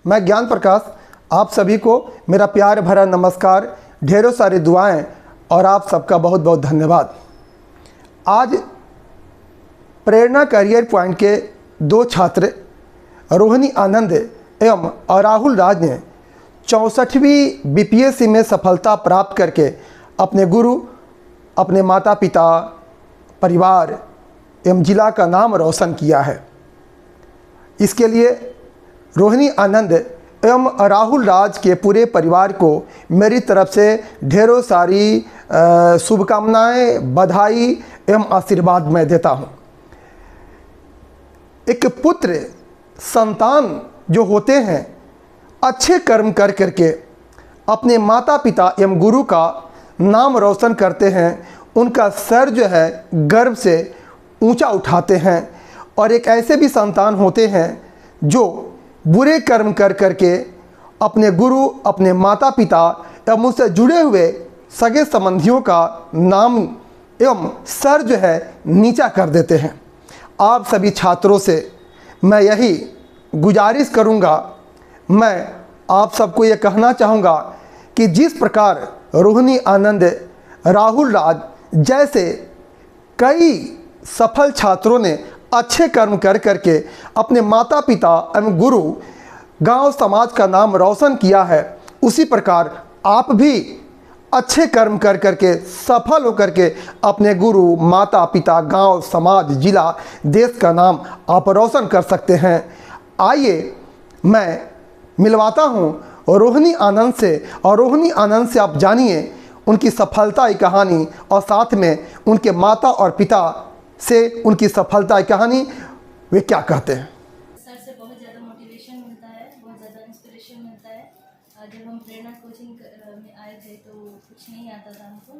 मैं ज्ञान प्रकाश, आप सभी को मेरा प्यार भरा नमस्कार, ढेरों सारी दुआएं और आप सबका बहुत बहुत धन्यवाद। आज प्रेरणा करियर पॉइंट के दो छात्र रोहिणी आनंद एवं राहुल राज ने 64वीं बीपीएससी में सफलता प्राप्त करके अपने गुरु, अपने माता पिता, परिवार एवं जिला का नाम रोशन किया है। इसके लिए रोहिणी आनंद एवं राहुल राज के पूरे परिवार को मेरी तरफ से ढेरों सारी शुभकामनाएं, बधाई एवं आशीर्वाद मैं देता हूं। एक पुत्र संतान जो होते हैं, अच्छे कर्म कर करके अपने माता पिता एवं गुरु का नाम रोशन करते हैं, उनका सर जो है गर्व से ऊंचा उठाते हैं। और एक ऐसे भी संतान होते हैं जो बुरे कर्म कर करके अपने गुरु, अपने माता पिता एवं उससे जुड़े हुए सगे संबंधियों का नाम एवं सर जो है नीचा कर देते हैं। आप सभी छात्रों से मैं यही गुजारिश करूंगा, मैं आप सबको ये कहना चाहूँगा कि जिस प्रकार रोहिणी आनंद, राहुल राज जैसे कई सफल छात्रों ने अच्छे कर्म कर करके अपने माता पिता एवं गुरु, गांव, समाज का नाम रोशन किया है, उसी प्रकार आप भी अच्छे कर्म कर करके सफल होकर के अपने गुरु, माता पिता, गांव, समाज, जिला, देश का नाम आप रोशन कर सकते हैं। आइए मैं मिलवाता हूं रोहिणी आनंद से, और रोहिणी आनंद से आप जानिए उनकी सफलता की कहानी, और साथ में उनके माता और पिता से उनकी सफलता की कहानी, वे क्या कहते हैं। सर से बहुत ज़्यादा मोटिवेशन मिलता है, बहुत ज़्यादा इंस्पिरेशन मिलता है। जब हम प्रेरणा कोचिंग में आए थे तो कुछ नहीं आता था हमको,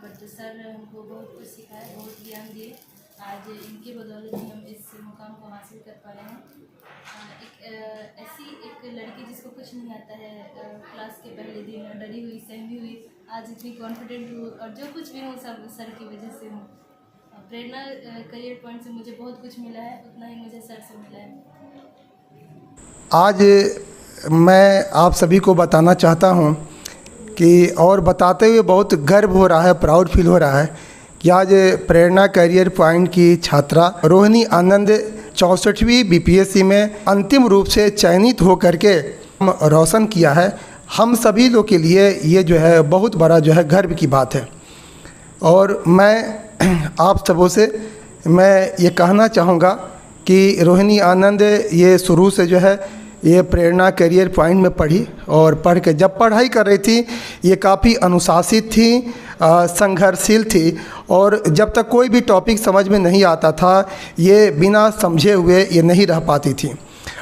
बट सर हमको बहुत कुछ सिखाया, बहुत ज्ञान दिए। आज इनके बदौलत ही हम इस मुकाम को हासिल कर पाए हैं। ऐसी एक लड़की जिसको कुछ नहीं आता है, क्लास के पहले दिन डरी हुई, सहमी हुई, आज इतनी कॉन्फिडेंट हूँ, और जो कुछ भी हूँ सब सर की वजह से हूँ। प्रेरणा करियर पॉइंट से मुझे बहुत कुछ मिला है, उतना ही मुझे सर से मिला है। आज मैं आप सभी को बताना चाहता हूं कि, और बताते हुए बहुत गर्व हो रहा है, प्राउड फील हो रहा है कि आज प्रेरणा करियर पॉइंट की छात्रा रोहिणी आनंद 64वीं बीपीएससी में अंतिम रूप से चयनित हो करके रोशन किया है। हम सभी लोग के लिए ये जो है बहुत बड़ा जो है गर्व की बात है। और मैं आप सबों से मैं ये कहना चाहूँगा कि रोहिणी आनंद ये शुरू से जो है ये प्रेरणा करियर पॉइंट में पढ़ी, और पढ़ के जब पढ़ाई कर रही थी ये काफ़ी अनुशासित थी, संघर्षशील थी, और जब तक कोई भी टॉपिक समझ में नहीं आता था ये बिना समझे हुए ये नहीं रह पाती थी।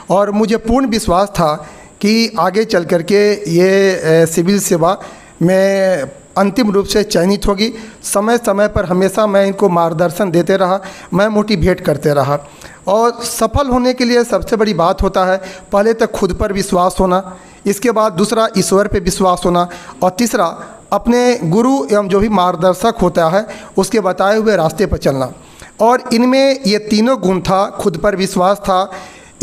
और मुझे पूर्ण विश्वास था कि आगे चल कर के ये सिविल सेवा में अंतिम रूप से चयनित होगी। समय समय पर हमेशा मैं इनको मार्गदर्शन देते रहा, मैं मोटिवेट करते रहा। और सफल होने के लिए सबसे बड़ी बात होता है पहले तो खुद पर विश्वास होना, इसके बाद दूसरा ईश्वर पे विश्वास होना, और तीसरा अपने गुरु एवं जो भी मार्गदर्शक होता है उसके बताए हुए रास्ते पर चलना। और इनमें ये तीनों गुण था, खुद पर विश्वास था,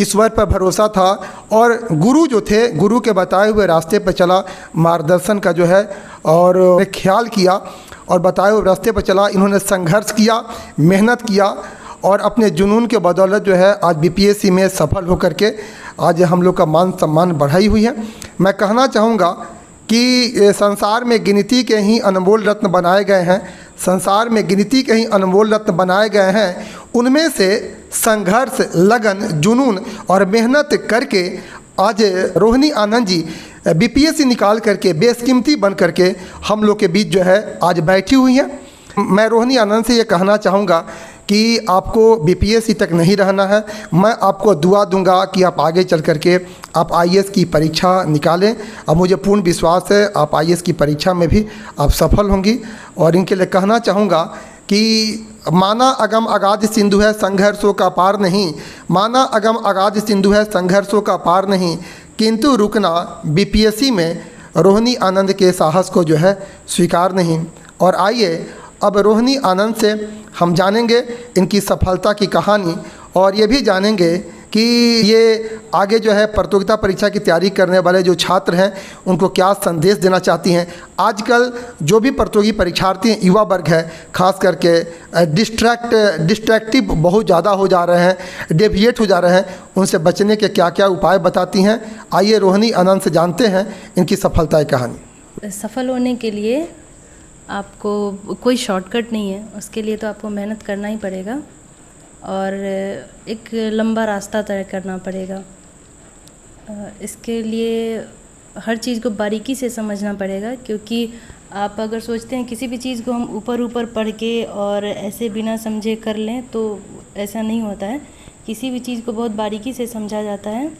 ईश्वर पर भरोसा था, और गुरु जो थे, गुरु के बताए हुए रास्ते पर चला, मार्गदर्शन का जो है और ख्याल किया और बताए हुए रास्ते पर चला। इन्होंने संघर्ष किया, मेहनत किया, और अपने जुनून के बदौलत जो है आज बीपीएससी में सफल होकर के आज हम लोग का मान सम्मान बढ़ाई हुई है। मैं कहना चाहूँगा कि संसार में गिनती के ही अनमोल रत्न बनाए गए हैं, संसार में गिनती के ही अनमोल रत्न बनाए गए हैं, उनमें से संघर्ष, लगन, जुनून और मेहनत करके आज रोहिणी आनंद जी बीपीएससी निकाल करके बेशकीमती बन करके हम लोग के बीच जो है आज बैठी हुई हैं। मैं रोहिणी आनंद से ये कहना चाहूँगा कि आपको बीपीएससी तक नहीं रहना है, मैं आपको दुआ दूंगा कि आप आगे चल करके आप आईएएस की परीक्षा निकालें। अब मुझे पूर्ण विश्वास है आप आईएएस की परीक्षा में भी आप सफल होंगी। और इनके लिए कहना चाहूँगा कि माना अगम अगाध सिंधु है संघर्षों का पार नहीं, माना अगम अगाध सिंधु है संघर्षों का पार नहीं, किंतु रुकना बीपीएससी में रोहिणी आनंद के साहस को जो है स्वीकार नहीं। और आइए अब रोहिणी आनंद से हम जानेंगे इनकी सफलता की कहानी, और ये भी जानेंगे कि ये आगे जो है प्रतियोगिता परीक्षा की तैयारी करने वाले जो छात्र हैं उनको क्या संदेश देना चाहती हैं। आजकल जो भी प्रतियोगी परीक्षार्थी हैं, युवा वर्ग है, खास करके डिस्ट्रैक्टिव बहुत ज़्यादा हो जा रहे हैं, डेविएट हो जा रहे हैं, उनसे बचने के क्या क्या उपाय बताती हैं। आइए रोहिणी आनंद से जानते हैं इनकी सफलता की कहानी। सफल होने के लिए आपको कोई शॉर्टकट नहीं है, उसके लिए तो आपको मेहनत करना ही पड़ेगा और एक लंबा रास्ता तय करना पड़ेगा। इसके लिए हर चीज़ को बारीकी से समझना पड़ेगा, क्योंकि आप अगर सोचते हैं किसी भी चीज़ को हम ऊपर ऊपर पढ़ के और ऐसे बिना समझे कर लें तो ऐसा नहीं होता है। किसी भी चीज़ को बहुत बारीकी से समझा जाता है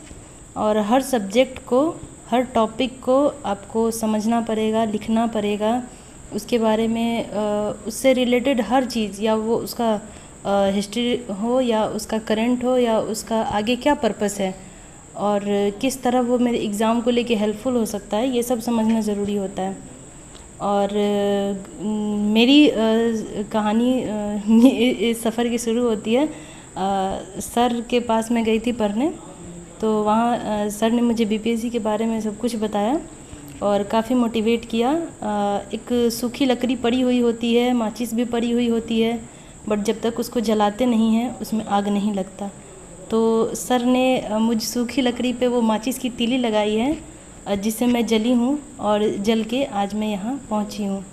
और हर सब्जेक्ट को, हर टॉपिक को आपको समझना पड़ेगा, लिखना पड़ेगा, उसके बारे में उससे रिलेटेड हर चीज़, या वो उसका हिस्ट्री हो या उसका करंट हो या उसका आगे क्या पर्पस है और किस तरह वो मेरे एग्ज़ाम को लेके हेल्पफुल हो सकता है, ये सब समझना ज़रूरी होता है। और मेरी कहानी इस सफ़र की शुरू होती है, सर के पास मैं गई थी पढ़ने, तो वहाँ सर ने मुझे बीपीएससी के बारे में सब कुछ बताया और काफ़ी मोटिवेट किया। एक सूखी लकड़ी पड़ी हुई होती है, माचिस भी पड़ी हुई होती है, बट जब तक उसको जलाते नहीं हैं उसमें आग नहीं लगता। तो सर ने मुझ सूखी लकड़ी पे वो माचिस की तीली लगाई है जिससे मैं जली हूँ और जल के आज मैं यहाँ पहुँची हूँ।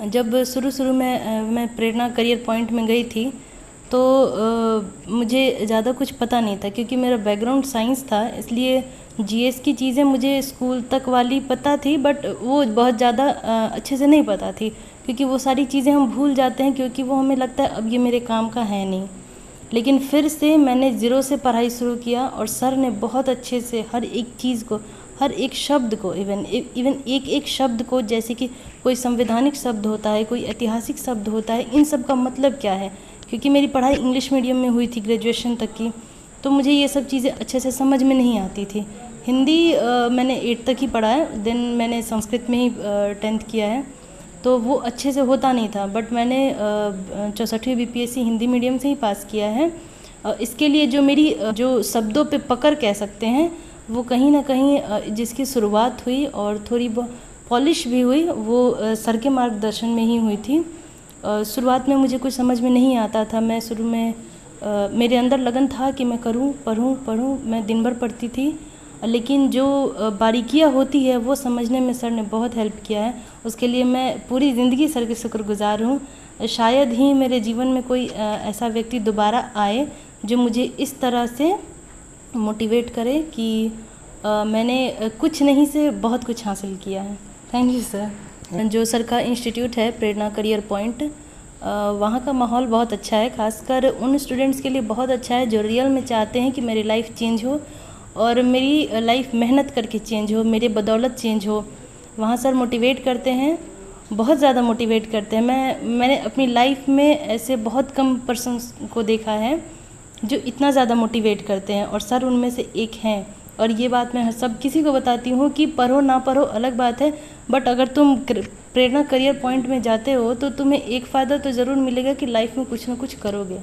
जब शुरू में मैं प्रेरणा करियर पॉइंट में गई थी तो मुझे ज़्यादा कुछ पता नहीं था, क्योंकि मेरा बैकग्राउंड साइंस था, इसलिए जीएस की चीज़ें मुझे स्कूल तक वाली पता थी, बट वो बहुत ज़्यादा अच्छे से नहीं पता थी, क्योंकि वो सारी चीज़ें हम भूल जाते हैं, क्योंकि वो हमें लगता है अब ये मेरे काम का है नहीं। लेकिन फिर से मैंने ज़ीरो से पढ़ाई शुरू किया और सर ने बहुत अच्छे से हर एक चीज़ को, हर एक शब्द को, इवन एक शब्द को, जैसे कि कोई संवैधानिक शब्द होता है, कोई ऐतिहासिक शब्द होता है, इन सब का मतलब क्या है, क्योंकि मेरी पढ़ाई इंग्लिश मीडियम में हुई थी ग्रेजुएशन तक की, तो मुझे ये सब चीज़ें अच्छे से समझ में नहीं आती थी। हिंदी मैंने 8 तक ही पढ़ा है, देन मैंने संस्कृत में ही 10th किया है, तो वो अच्छे से होता नहीं था, बट मैंने 64वीं बीपीएससी हिंदी मीडियम से ही पास किया है। इसके लिए जो मेरी जो शब्दों पे पकड़ कह सकते हैं, वो कहीं ना कहीं जिसकी शुरुआत हुई और थोड़ी पॉलिश भी हुई, वो सर के मार्गदर्शन में ही हुई थी। शुरुआत में मुझे कुछ समझ में नहीं आता था, मैं शुरू में मेरे अंदर लगन था कि मैं करूं, पढूं, मैं दिन भर पढ़ती थी, लेकिन जो बारीकियां होती है वो समझने में सर ने बहुत हेल्प किया है। उसके लिए मैं पूरी ज़िंदगी सर के शुक्रगुजार हूँ। शायद ही मेरे जीवन में कोई ऐसा व्यक्ति दोबारा आए जो मुझे इस तरह से मोटिवेट करे कि मैंने कुछ नहीं से बहुत कुछ हासिल किया है। Thank you sir. जो सर का इंस्टीट्यूट है प्रेरणा करियर पॉइंट, वहाँ का माहौल बहुत अच्छा है, खासकर उन स्टूडेंट्स के लिए बहुत अच्छा है जो रियल में चाहते हैं कि मेरी लाइफ चेंज हो और मेरी लाइफ मेहनत करके चेंज हो, मेरे बदौलत चेंज हो। वहाँ सर मोटिवेट करते हैं, बहुत ज़्यादा मोटिवेट करते हैं। मैंने अपनी लाइफ में ऐसे बहुत कम पर्सन्स को देखा है जो इतना ज़्यादा मोटिवेट करते हैं, और सर उनमें से एक हैं। और ये बात मैं सब किसी को बताती हूँ कि पढ़ो ना पढ़ो अलग बात है, बट अगर तुम प्रेरणा करियर पॉइंट में जाते हो तो तुम्हें एक फ़ायदा तो ज़रूर मिलेगा कि लाइफ में कुछ ना कुछ करोगे,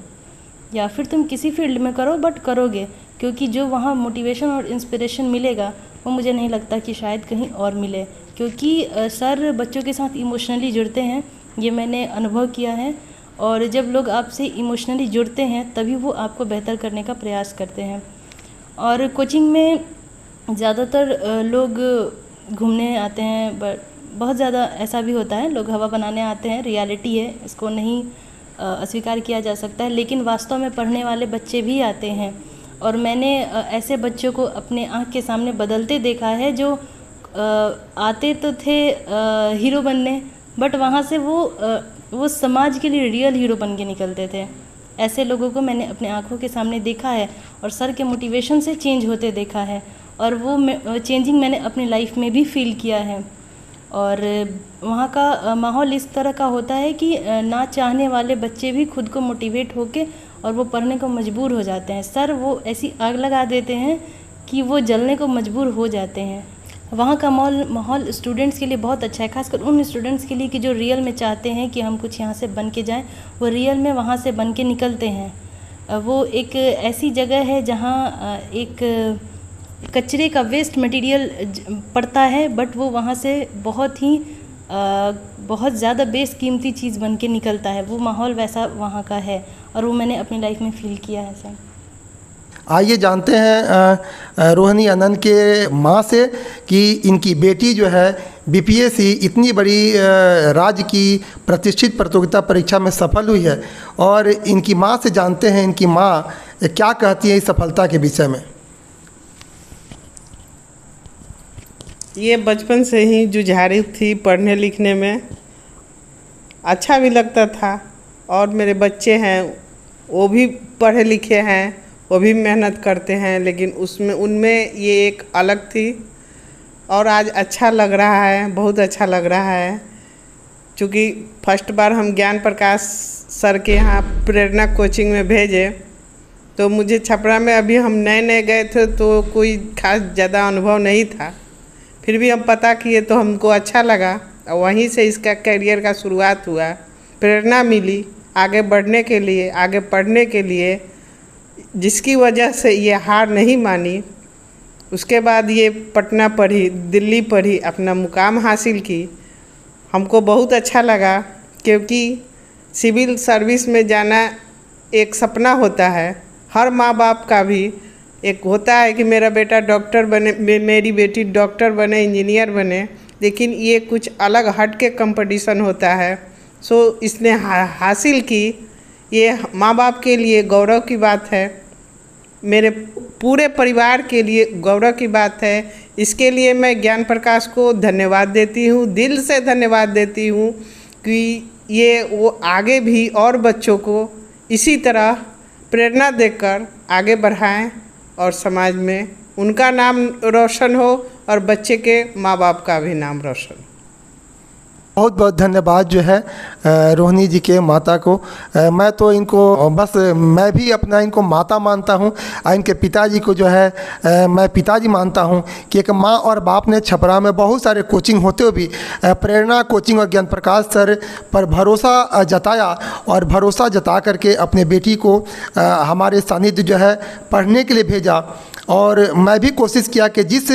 या फिर तुम किसी फील्ड में करो बट करोगे, क्योंकि जो वहाँ मोटिवेशन और इंस्पिरेशन मिलेगा वो मुझे नहीं लगता कि शायद कहीं और मिले, क्योंकि सर बच्चों के साथ इमोशनली जुड़ते हैं, ये मैंने अनुभव किया है। और जब लोग आपसे इमोशनली जुड़ते हैं तभी वो आपको बेहतर करने का प्रयास करते हैं। और कोचिंग में ज़्यादातर लोग घूमने आते हैं, बट बहुत ज़्यादा ऐसा भी होता है लोग हवा बनाने आते हैं, रियलिटी है, इसको नहीं अस्वीकार किया जा सकता है। लेकिन वास्तव में पढ़ने वाले बच्चे भी आते हैं, और मैंने ऐसे बच्चों को अपने आँख के सामने बदलते देखा है जो आते तो थे हीरो बनने, बट वहाँ से वो समाज के लिए रियल हीरो बन के निकलते थे। ऐसे लोगों को मैंने अपने आँखों के सामने देखा है और सर के मोटिवेशन से चेंज होते देखा है, और वो चेंजिंग मैंने अपनी लाइफ में भी फील किया है। और वहाँ का माहौल इस तरह का होता है कि ना चाहने वाले बच्चे भी खुद को मोटिवेट होके और वो पढ़ने को मजबूर हो जाते हैं। सर वो ऐसी आग लगा देते हैं कि वो जलने को मजबूर हो जाते हैं। वहाँ का माहौल स्टूडेंट्स के लिए बहुत अच्छा है, खासकर उन स्टूडेंट्स के लिए कि जो रियल में चाहते हैं कि हम कुछ यहाँ से बन के जाएं, वो रियल में वहाँ से बन के निकलते हैं। वो एक ऐसी जगह है जहाँ एक कचरे का वेस्ट मटेरियल पड़ता है, बट वो वहाँ से बहुत ज़्यादा बेशकीमती चीज़ बन के निकलता है। वो माहौल वैसा वहाँ का है और वो मैंने अपनी लाइफ में फील किया है सर। आइए जानते हैं रोहिणी आनंद के माँ से कि इनकी बेटी जो है बीपीएससी इतनी बड़ी राज्य की प्रतिष्ठित प्रतियोगिता परीक्षा में सफल हुई है, और इनकी माँ से जानते हैं इनकी माँ क्या कहती है इस सफलता के विषय में। ये बचपन से ही जुझारू थी पढ़ने लिखने में, अच्छा भी लगता था। और मेरे बच्चे हैं वो भी पढ़े लिखे हैं, वो भी मेहनत करते हैं, लेकिन उनमें ये एक अलग थी। और आज अच्छा लग रहा है, बहुत अच्छा लग रहा है। चूँकि फर्स्ट बार हम ज्ञान प्रकाश सर के यहाँ प्रेरणा कोचिंग में भेजे, तो मुझे छपरा में अभी हम नए गए थे तो कोई खास ज़्यादा अनुभव नहीं था। फिर भी हम पता किए तो हमको अच्छा लगा और वहीं से इसका करियर का शुरुआत हुआ। प्रेरणा मिली आगे बढ़ने के लिए, आगे पढ़ने के लिए, जिसकी वजह से ये हार नहीं मानी। उसके बाद ये पटना पढ़ी, दिल्ली पढ़ी, अपना मुकाम हासिल की। हमको बहुत अच्छा लगा, क्योंकि सिविल सर्विस में जाना एक सपना होता है। हर माँ बाप का भी एक होता है कि मेरा बेटा डॉक्टर बने, मेरी बेटी डॉक्टर बने, इंजीनियर बने, लेकिन ये कुछ अलग हट के कंपटीशन होता है। सो इसने हासिल की, ये माँ बाप के लिए गौरव की बात है, मेरे पूरे परिवार के लिए गौरव की बात है। इसके लिए मैं ज्ञान प्रकाश को धन्यवाद देती हूँ, दिल से धन्यवाद देती हूँ कि ये वो आगे भी और बच्चों को इसी तरह प्रेरणा देकर आगे बढ़ाएं और समाज में उनका नाम रोशन हो और बच्चे के माँ बाप का भी नाम रोशन हो। बहुत बहुत धन्यवाद जो है रोहिणी जी के माता को। मैं तो इनको बस मैं भी अपना इनको माता मानता हूँ, और इनके पिताजी को जो है मैं पिताजी मानता हूँ कि एक माँ और बाप ने छपरा में बहुत सारे कोचिंग होते हुए भी प्रेरणा कोचिंग और ज्ञान प्रकाश सर पर भरोसा जताया, और भरोसा जता करके अपने बेटी को हमारे सानिध्य जो है पढ़ने के लिए भेजा। और मैं भी कोशिश किया कि जिस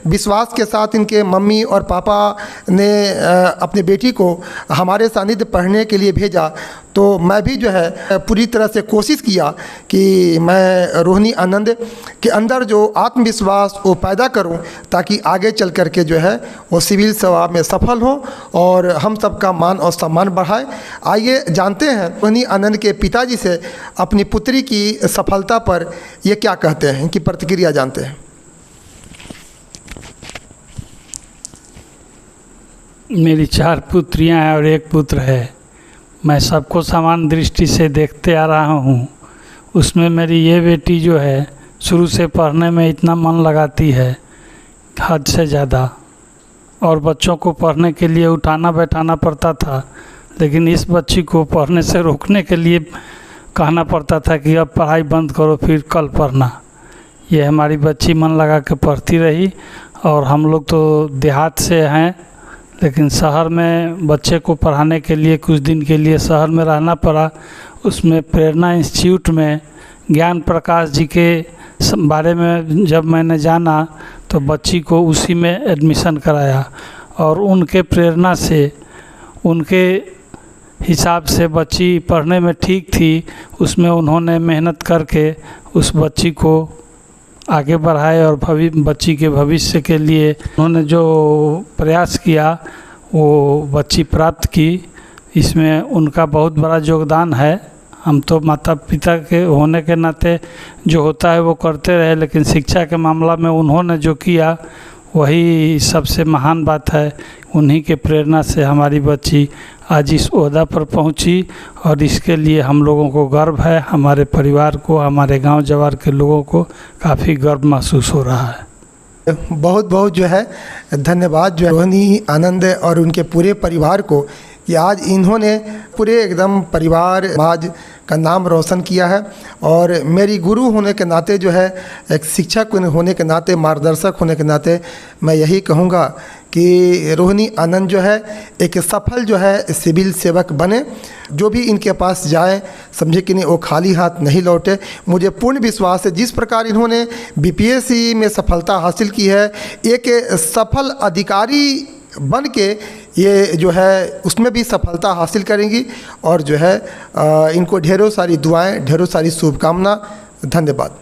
विश्वास के साथ इनके मम्मी और पापा ने अपने बेटी को हमारे सानिध्य पढ़ने के लिए भेजा, तो मैं भी जो है पूरी तरह से कोशिश किया कि मैं रोहिणी आनंद के अंदर जो आत्मविश्वास वो पैदा करूं, ताकि आगे चल कर के जो है वो सिविल सेवा में सफल हो और हम सबका मान और सम्मान बढ़ाए। आइए जानते हैं रोहिणी आनंद के पिताजी से अपनी पुत्री की सफलता पर ये क्या कहते हैं, इनकी प्रतिक्रिया जानते हैं। मेरी 4 पुत्रियां हैं और 1 पुत्र है। मैं सबको समान दृष्टि से देखते आ रहा हूँ। उसमें मेरी ये बेटी जो है शुरू से पढ़ने में इतना मन लगाती है हद से ज़्यादा, और बच्चों को पढ़ने के लिए उठाना बैठाना पड़ता था, लेकिन इस बच्ची को पढ़ने से रोकने के लिए कहना पड़ता था कि अब पढ़ाई बंद करो फिर कल पढ़ना। ये हमारी बच्ची मन लगा के पढ़ती रही। और हम लोग तो देहात से हैं, लेकिन शहर में बच्चे को पढ़ाने के लिए कुछ दिन के लिए शहर में रहना पड़ा। उसमें प्रेरणा इंस्टीट्यूट में ज्ञान प्रकाश जी के बारे में जब मैंने जाना तो बच्ची को उसी में एडमिशन कराया, और उनके प्रेरणा से, उनके हिसाब से बच्ची पढ़ने में ठीक थी। उसमें उन्होंने मेहनत करके उस बच्ची को आगे बढ़ाए और बच्ची के भविष्य के लिए उन्होंने जो प्रयास किया वो बच्ची प्राप्त की। इसमें उनका बहुत बड़ा योगदान है। हम तो माता पिता के होने के नाते जो होता है वो करते रहे, लेकिन शिक्षा के मामला में उन्होंने जो किया वही सबसे महान बात है। उन्हीं के प्रेरणा से हमारी बच्ची आज इस ओहदा पर पहुंची, और इसके लिए हम लोगों को गर्व है। हमारे परिवार को, हमारे गांव जवार के लोगों को काफ़ी गर्व महसूस हो रहा है। बहुत बहुत जो है धन्यवाद जो है रोहिणी आनंद और उनके पूरे परिवार को कि आज इन्होंने पूरे एकदम परिवार, समाज का नाम रोशन किया है। और मेरी गुरु होने के नाते जो है, एक शिक्षक होने के नाते, मार्गदर्शक होने के नाते मैं यही कहूँगा कि रोहिणी आनंद जो है एक सफल जो है सिविल सेवक बने। जो भी इनके पास जाए समझे कि नहीं वो खाली हाथ नहीं लौटे। मुझे पूर्ण विश्वास है जिस प्रकार इन्होंने बीपीएससी में सफलता हासिल की है, एक सफल अधिकारी बन के ये जो है उसमें भी सफलता हासिल करेंगी। और जो है इनको ढेरों सारी दुआएं, ढेरों सारी शुभकामना। धन्यवाद।